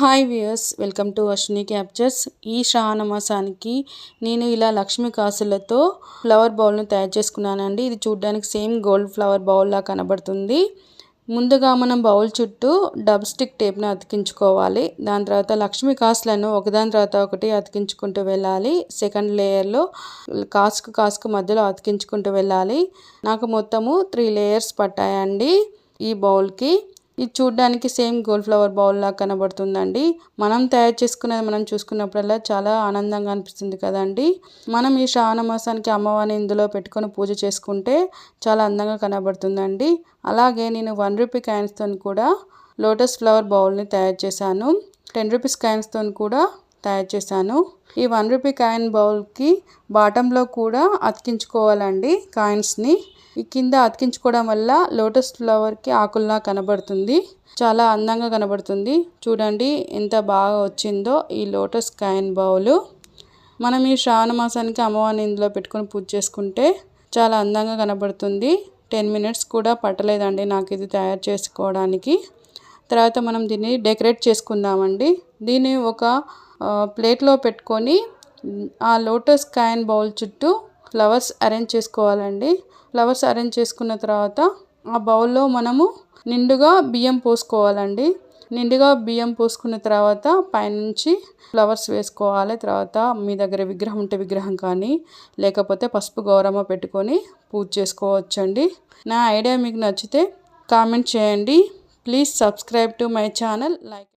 Hi viewers, welcome to Ashwini captures. ఈ శ్రావణ మాసానికి నేను ఇలా లక్ష్మీ కాసులతో ఫ్లవర్ బౌల్ను తయారు చేసుకున్నానండి. ఇది చూడడానికి సేమ్ గోల్డ్ ఫ్లవర్ బౌల్లా కనబడుతుంది. ముందుగా మనం బౌల్ చుట్టూ డబ్ స్టిక్ టేప్ను అతికించుకోవాలి. దాని తర్వాత లక్ష్మీ కాసులను ఒకదాని తర్వాత ఒకటి అతికించుకుంటూ వెళ్ళాలి. సెకండ్ లేయర్లో కాసుకు మధ్యలో అతికించుకుంటూ వెళ్ళాలి. నాకు మొత్తము 3 లేయర్స్ పట్టాయండి ఈ బౌల్కి. ఇది చూడడానికి సేమ్ గోల్డ్ ఫ్లవర్ బౌల్లా కనబడుతుందండి. మనం తయారు చేసుకునేది మనం చూసుకున్నప్పుడల్లా చాలా ఆనందంగా అనిపిస్తుంది కదండి. మనం ఈ శ్రావణ మాసానికి అమ్మవారిని ఇందులో పెట్టుకొని పూజ చేసుకుంటే చాలా అందంగా కనబడుతుందండి. అలాగే నేను 1 రూపీ కాయిన్స్తో కూడా లోటస్ ఫ్లవర్ బౌల్ని తయారు చేశాను. 10 రూపీస్ కాయిన్స్తో కూడా తయారు చేశాను. ఈ 1 రూపీ కాయిన్ బౌల్కి బాటంలో కూడా అతికించుకోవాలండి కాయిన్స్ని. ఈ కింద అతికించుకోవడం వల్ల లోటస్ ఫ్లవర్కి ఆకుల్లా కనబడుతుంది, చాలా అందంగా కనబడుతుంది. చూడండి ఎంత బాగా వచ్చిందో ఈ లోటస్ కాయిన్ బౌలు. మనం ఈ శ్రావణ మాసానికి అమ్మవారిని ఇందులో పెట్టుకొని పూజ చేసుకుంటే చాలా అందంగా కనబడుతుంది. 10 మినిట్స్ కూడా పట్టలేదండి నాకు ఇది తయారు చేసుకోవడానికి. తర్వాత మనం దీన్ని డెకరేట్ చేసుకుందామండి. దీన్ని ఒక ప్లేట్లో పెట్టుకొని ఆ లోటస్ కాయిన్ బౌల్ చుట్టూ ఫ్లవర్స్ అరేంజ్ చేసుకోవాలండి. ఫ్లవర్స్ అరేంజ్ చేసుకున్న తర్వాత ఆ బౌల్లో మనము నిండుగా బియ్యం పోసుకోవాలండి. నిండుగా బియ్యం పోసుకున్న తర్వాత పైనుంచి ఫ్లవర్స్ వేసుకోవాలి. తర్వాత మీ దగ్గర విగ్రహం ఉంటే విగ్రహం కానీ, లేకపోతే పసుపు గౌరమ్మ పెట్టుకొని పూజ చేసుకోవచ్చండి. నా ఐడియా మీకు నచ్చితే కామెంట్ చేయండి. Please subscribe to my channel. Like